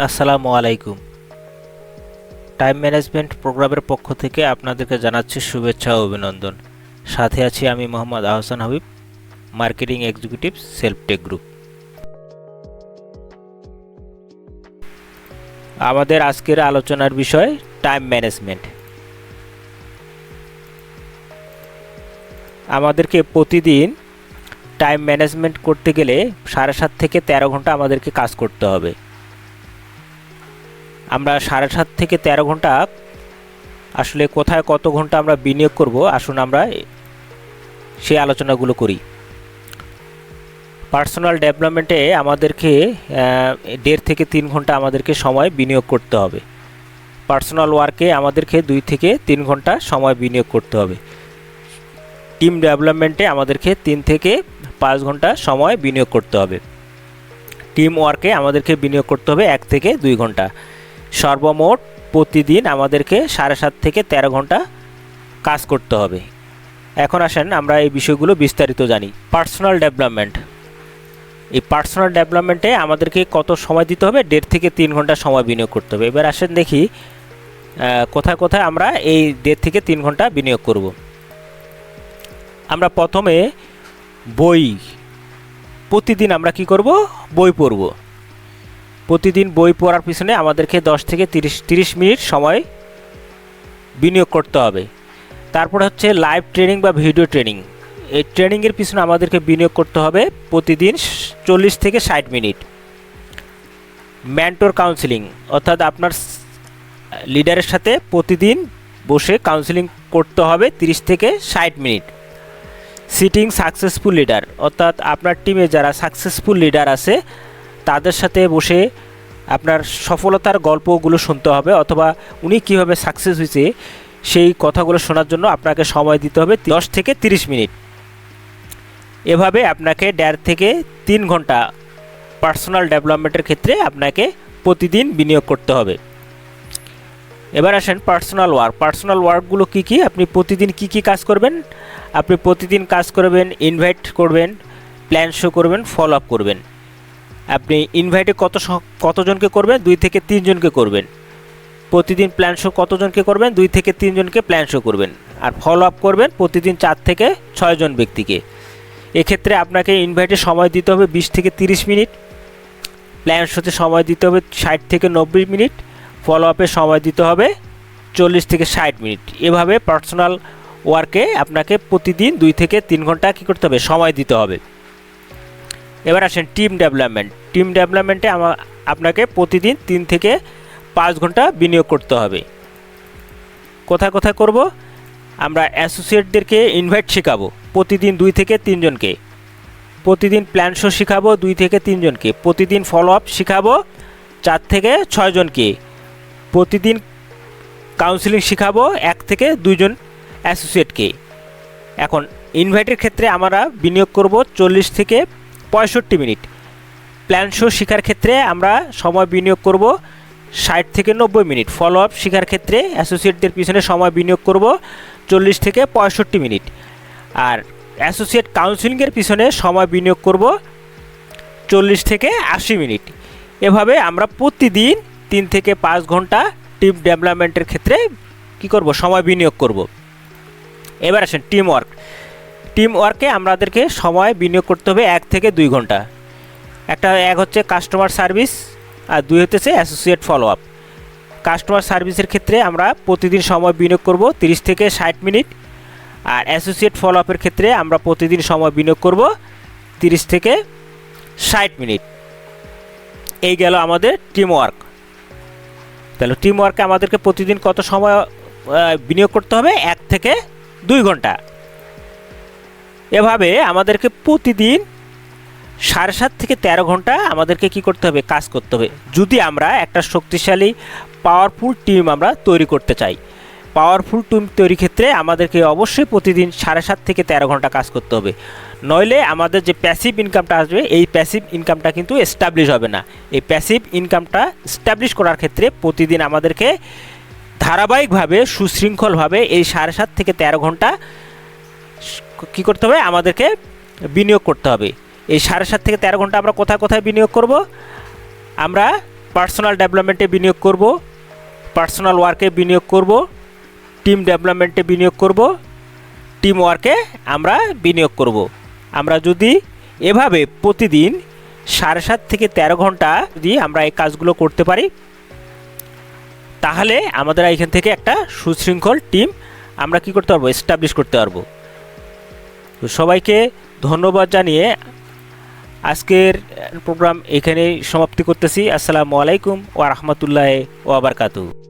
আসসালামু আলাইকুম। Time management প্রোগ্রামের পক্ষ থেকে আপনাদেরকে জানাচ্ছি শুভেচ্ছা ও অভিনন্দন। সাথে আছি আমি Mohammad Ahsan Habib, marketing executive, self tech group. আমাদের আজকের আলোচনার বিষয় টাইম ম্যানেজমেন্ট। আমাদেরকে প্রতিদিন টাইম ম্যানেজমেন্ট করতে গেলে 7.5 থেকে 13 ঘন্টা আমাদেরকে কাজ করতে হবে। আমরা 7.5 থেকে 13 ঘন্টা আসলে কোথায় কত ঘন্টা আমরা বিনিয়োগ করব, আসুন আমরা সেই আলোচনাগুলো করি। পার্সোনাল ডেভেলপমেন্টে আমাদেরকে 1.5 থেকে 3 ঘন্টা আমাদেরকে সময় বিনিয়োগ করতে হবে। পার্সোনাল ওয়ার্কে আমাদেরকে 2 থেকে 3 ঘন্টা সময় বিনিয়োগ করতে হবে। টিম ডেভেলপমেন্টে আমাদেরকে 3 থেকে 5 ঘন্টা সময় বিনিয়োগ করতে হবে। টিম ওয়ার্কে আমাদেরকে বিনিয়োগ করতে হবে 1 থেকে 2 ঘন্টা। সর্বমোট প্রতিদিন আমাদেরকে 7.5 থেকে 13 ঘন্টা কাজ করতে হবে। এখন আসেন আমরা এই বিষয়গুলো বিস্তারিত জানি। পার্সোনাল ডেভেলপমেন্ট, এই পার্সোনাল ডেভেলপমেন্টে আমাদেরকে কত সময় দিতে হবে? 1.5 থেকে 3 ঘন্টা সময় বিনিয়োগ করতে হবে। এবার আসেন দেখি কোথায় কোথায় আমরা এই 1.5 থেকে 3 ঘন্টা বিনিয়োগ করব। আমরা প্রথমে প্রতিদিন আমরা কি করব? বই পড়ব। প্রতিদিন বই পড়ার পিছনে আমাদেরকে 10 থেকে 30 মিনিট সময় বিনিয়োগ করতে হবে। তারপর হচ্ছে লাইভ ট্রেনিং বা ভিডিও ট্রেনিং। এই ট্রেনিংয়ের পিছনে আমাদেরকে বিনিয়োগ করতে হবে প্রতিদিন 40 থেকে 60 মিনিট। মেন্টর কাউন্সিলিং, অর্থাৎ আপনার লিডারের সাথে প্রতিদিন বসে কাউন্সিলিং করতে হবে 30 থেকে 60 মিনিট। সিটিং সাকসেসফুল লিডার, অর্থাৎ আপনার টিমে যারা সাকসেসফুল লিডার আছে তাদের সাথে বসে আপনার সফলতার গল্পগুলো শুনতে হবে, অথবা উনি কীভাবে সাকসেস হয়েছে সেই কথাগুলো শোনার জন্য আপনাকে সময় দিতে হবে 10 থেকে 30 মিনিট। এভাবে আপনাকে 1.5 থেকে 3 ঘন্টা পার্সোনাল ডেভেলপমেন্টের ক্ষেত্রে আপনাকে প্রতিদিন বিনিয়োগ করতে হবে। এবার আসেন পার্সোনাল ওয়ার্ক। পার্সোনাল ওয়ার্কগুলো কী কী? আপনি প্রতিদিন কি কি কাজ করবেন? আপনি প্রতিদিন কাজ করবেন, ইনভাইট করবেন, প্ল্যান শো করবেন, ফলো আপ করবেন। আপনি ইনভাইটে কতজনকে করবেন? 2 থেকে 3 জনকে করবেন। প্রতিদিন প্ল্যান শো কতজনকে করবেন? 2 থেকে 3 জনকে প্ল্যান শো করবেন। আর ফলো আপ করবেন প্রতিদিন 4 থেকে 6 জন ব্যক্তিকে। এক্ষেত্রে আপনাকে ইনভাইটে সময় দিতে হবে 20 থেকে 30 মিনিট, প্ল্যান শোতে সময় দিতে হবে 60 থেকে 90 মিনিট, ফলো আপে সময় দিতে হবে 40 থেকে 60 মিনিট। এভাবে পার্সোনাল ওয়ার্কে আপনাকে প্রতিদিন 2 থেকে 3 ঘন্টা কী করতে হবে? সময় দিতে হবে। এবার আসেন টিম ডেভেলপমেন্ট। টিম ডেভেলপমেন্টে আপনাকে প্রতিদিন 3 থেকে 5 ঘন্টা বিনিয়োগ করতে হবে। কোথায় কোথায় করব? আমরা অ্যাসোসিয়েটদেরকে ইনভাইট শেখাবো প্রতিদিন 2 থেকে 3 জনকে। প্রতিদিন প্ল্যান শো শেখাবো 2 থেকে 3 জনকে। প্রতিদিন ফলো আপ শেখাবো 4 থেকে 6 জনকে। প্রতিদিন কাউন্সিলিং শেখাবো 1 থেকে 2 জন অ্যাসোসিয়েটকে। এখন ইনভাইটের ক্ষেত্রে আমরা বিনিয়োগ করব 40 থেকে 65 মিনিট। প্ল্যান শো শেখার ক্ষেত্রে আমরা সময় বিনিয়োগ করব 60 থেকে 90 মিনিট। ফলো আপ শেখার ক্ষেত্রে অ্যাসোসিয়েটদের পিছনে সময় বিনিয়োগ করব 40 থেকে 65 মিনিট। আর অ্যাসোসিয়েট কাউন্সিলিংয়ের পিছনে সময় বিনিয়োগ করব 40 থেকে 80 মিনিট। এভাবে আমরা প্রতিদিন 3 থেকে 5 ঘন্টা টিম ডেভেলপমেন্টের ক্ষেত্রে কী করব? সময় বিনিয়োগ করব। এবার আসেন টিম ওয়ার্ক। টিম ওয়ার্কে আমাদেরকে সময় বিনিয়োগ করতে হবে 1 থেকে 2 ঘন্টা। এক হচ্ছে কাস্টমার সার্ভিস, আর 2 হচ্ছে অ্যাসোসিয়েট ফলো আপ। কাস্টমার সার্ভিসের ক্ষেত্রে আমরা প্রতিদিন সময় বিনিয়োগ করব 30 থেকে 60 মিনিট। আর অ্যাসোসিয়েট ফলো আপের ক্ষেত্রে আমরা প্রতিদিন সময় বিনিয়োগ করব 30 থেকে 60 মিনিট। এই গেল আমাদের টিম ওয়ার্ক। তাহলে টিম ওয়ার্কে আমাদেরকে প্রতিদিন কত সময় বিনিয়োগ করতে হবে? 1 থেকে 2 ঘন্টা। এভাবে আমাদেরকে প্রতিদিন 7.5 থেকে 13 ঘন্টা আমাদেরকে কি করতে হবে? কাজ করতে হবে, যদি আমরা একটা শক্তিশালী পাওয়ারফুল টিম আমরা তৈরি করতে চাই। পাওয়ারফুল টিম তৈরির ক্ষেত্রে আমাদেরকে অবশ্যই প্রতিদিন 7.5 থেকে 13 ঘন্টা কাজ করতে হবে। নইলে আমাদের যে প্যাসিভ ইনকামটা আসবে, এই প্যাসিভ ইনকামটা কিন্তু এস্টাবলিশ হবে না। এই প্যাসিভ ইনকামটা এস্টাবলিশ করার ক্ষেত্রে প্রতিদিন আমাদেরকে ধারাবাহিকভাবে সুশৃঙ্খলভাবে এই 7.5 থেকে 13 ঘন্টা কী করতে হবে? আমাদেরকে বিনিয়োগ করতে হবে। এই 7.5 থেকে 13 ঘন্টা আমরা কোথায় কোথায় বিনিয়োগ করব? আমরা পার্সোনাল ডেভেলপমেন্টে বিনিয়োগ করব, পার্সোনাল ওয়ার্কে বিনিয়োগ করব, টিম ডেভেলপমেন্টে বিনিয়োগ করব, টিম ওয়ার্কে আমরা বিনিয়োগ করব। আমরা যদি এভাবে প্রতিদিন 7.5 থেকে 13 ঘন্টা যদি আমরা এই কাজগুলো করতে পারি, তাহলে আমাদের এখান থেকে একটা সুশৃঙ্খল টিম আমরা কি করতে পারবো, এস্টাবলিশ করতে পারবো। তো সবাইকে ধন্যবাদ জানিয়ে আজকের প্রোগ্রাম এখানেই সমাপ্তি করতেছি। আসসালামু আলাইকুম ওয়া রাহমাতুল্লাহি ওয়া বারাকাতুহু।